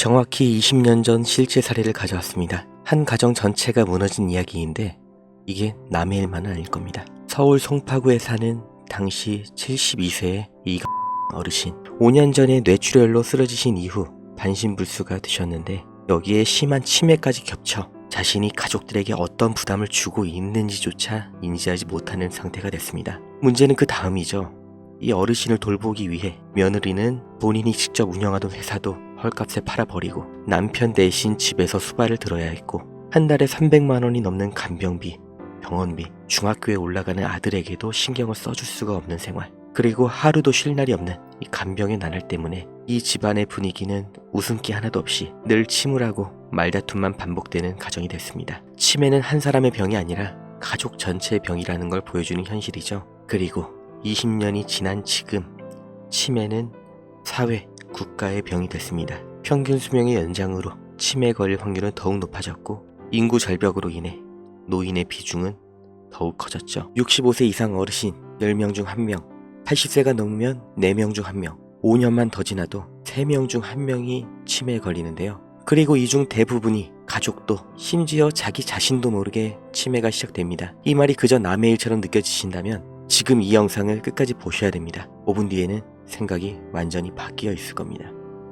정확히 20년 전 실제 사례를 가져왔습니다. 한 가정 전체가 무너진 이야기인데 이게 남의 일만은 아닐 겁니다. 서울 송파구에 사는 당시 72세의 이 어르신, 5년 전에 뇌출혈로 쓰러지신 이후 반신불수가 되셨는데 여기에 심한 치매까지 겹쳐 자신이 가족들에게 어떤 부담을 주고 있는지조차 인지하지 못하는 상태가 됐습니다. 문제는 그 다음이죠. 이 어르신을 돌보기 위해 며느리는 본인이 직접 운영하던 회사도 헐값에 팔아버리고 남편 대신 집에서 수발을 들어야 했고, 한 달에 300만 원이 넘는 간병비, 병원비, 중학교에 올라가는 아들에게도 신경을 써줄 수가 없는 생활, 그리고 하루도 쉴 날이 없는 이 간병의 나날 때문에 이 집안의 분위기는 웃음기 하나도 없이 늘 침울하고 말다툼만 반복되는 가정이 됐습니다. 치매는 한 사람의 병이 아니라 가족 전체의 병이라는 걸 보여주는 현실이죠. 그리고 20년이 지난 지금 치매는 사회, 국가의 병이 됐습니다. 평균 수명의 연장으로 치매에 걸릴 확률은 더욱 높아졌고, 인구 절벽으로 인해 노인의 비중은 더욱 커졌죠. 65세 이상 어르신 10명 중 1명, 80세가 넘으면 4명 중 1명, 5년만 더 지나도 3명 중 1명이 치매에 걸리는데요. 그리고 이 중 대부분이 가족도, 심지어 자기 자신도 모르게 치매가 시작됩니다. 이 말이 그저 남의 일처럼 느껴지신다면 지금 이 영상을 끝까지 보셔야 됩니다. 5분 뒤에는 생각이 완전히 바뀌어 있을 겁니다.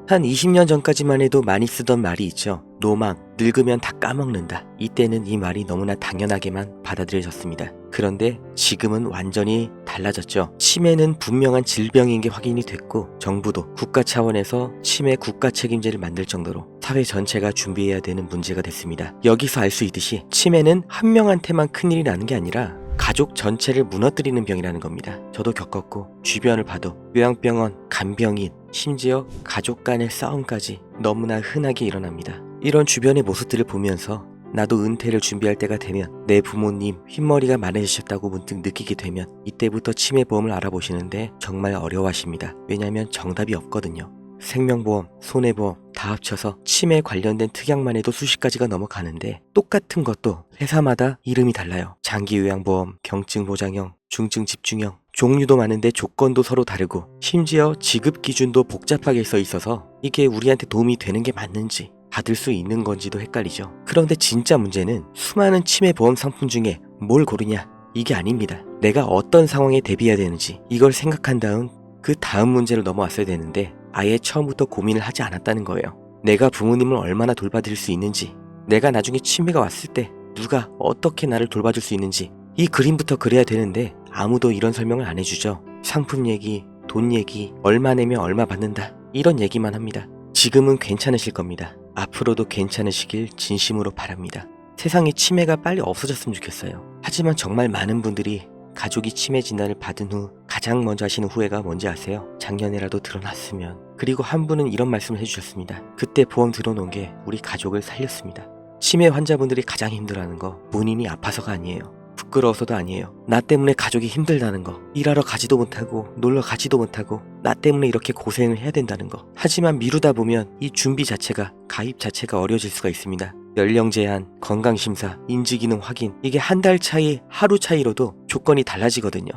한 20년 전까지만 해도 많이 쓰던 말이 있죠. 노망, 늙으면 다 까먹는다. 이때는 이 말이 너무나 당연하게만 받아들여졌습니다. 그런데 지금은 완전히 달라졌죠. 치매는 분명한 질병인 게 확인이 됐고, 정부도 국가 차원에서 치매 국가 책임제를 만들 정도로 사회 전체가 준비해야 되는 문제가 됐습니다. 여기서 알 수 있듯이 치매는 한 명한테만 큰일이 나는 게 아니라 가족 전체를 무너뜨리는 병이라는 겁니다. 저도 겪었고, 주변을 봐도 요양병원, 간병인, 심지어 가족 간의 싸움까지 너무나 흔하게 일어납니다. 이런 주변의 모습들을 보면서 나도 은퇴를 준비할 때가 되면 내 부모님 흰머리가 많아지셨다고 문득 느끼게 되면 이때부터 치매보험을 알아보시는데 정말 어려워하십니다. 왜냐하면 정답이 없거든요. 생명보험, 손해보험 다 합쳐서 치매 관련된 특약만 해도 수십 가지가 넘어가는데, 똑같은 것도 회사마다 이름이 달라요. 장기요양보험, 경증보장형, 중증집중형, 종류도 많은데 조건도 서로 다르고, 심지어 지급 기준도 복잡하게 써 있어서 이게 우리한테 도움이 되는 게 맞는지, 받을 수 있는 건지도 헷갈리죠. 그런데 진짜 문제는 수많은 치매보험 상품 중에 뭘 고르냐, 이게 아닙니다. 내가 어떤 상황에 대비해야 되는지 이걸 생각한 다음 그 다음 문제로 넘어왔어야 되는데 아예 처음부터 고민을 하지 않았다는 거예요. 내가 부모님을 얼마나 돌봐드릴 수 있는지, 내가 나중에 치매가 왔을 때 누가 어떻게 나를 돌봐줄 수 있는지, 이 그림부터 그려야 되는데 아무도 이런 설명을 안 해주죠. 상품 얘기, 돈 얘기, 얼마 내면 얼마 받는다, 이런 얘기만 합니다. 지금은 괜찮으실 겁니다. 앞으로도 괜찮으시길 진심으로 바랍니다. 세상에 치매가 빨리 없어졌으면 좋겠어요. 하지만 정말 많은 분들이 가족이 치매 진단을 받은 후 가장 먼저 하시는 후회가 뭔지 아세요? 작년에라도 드러났으면. 그리고 한 분은 이런 말씀을 해주셨습니다. 그때 보험 들어놓은 게 우리 가족을 살렸습니다. 치매 환자분들이 가장 힘들어하는 거 본인이 아파서가 아니에요. 부끄러워서도 아니에요. 나 때문에 가족이 힘들다는 거, 일하러 가지도 못하고 놀러 가지도 못하고 나 때문에 이렇게 고생을 해야 된다는 거. 하지만 미루다 보면 이 준비 자체가, 가입 자체가 어려워질 수가 있습니다. 연령 제한, 건강심사, 인지기능 확인, 이게 한 달 차이, 하루 차이로도 조건이 달라지거든요.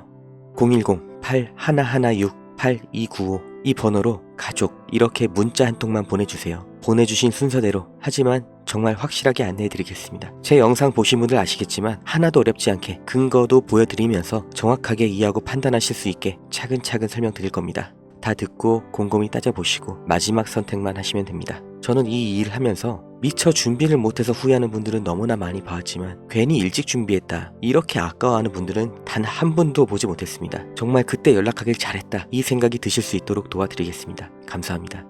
010-8116-8295 이 번호로 가족 이렇게 문자 한 통만 보내주세요. 보내주신 순서대로, 하지만 정말 확실하게 안내해드리겠습니다. 제 영상 보신 분들 아시겠지만 하나도 어렵지 않게 근거도 보여드리면서 정확하게 이해하고 판단하실 수 있게 차근차근 설명드릴 겁니다. 다 듣고 곰곰이 따져보시고 마지막 선택만 하시면 됩니다. 저는 이 일을 하면서 미처 준비를 못해서 후회하는 분들은 너무나 많이 봐왔지만 괜히 일찍 준비했다 이렇게 아까워하는 분들은 단 한 분도 보지 못했습니다. 정말 그때 연락하길 잘했다 이 생각이 드실 수 있도록 도와드리겠습니다. 감사합니다.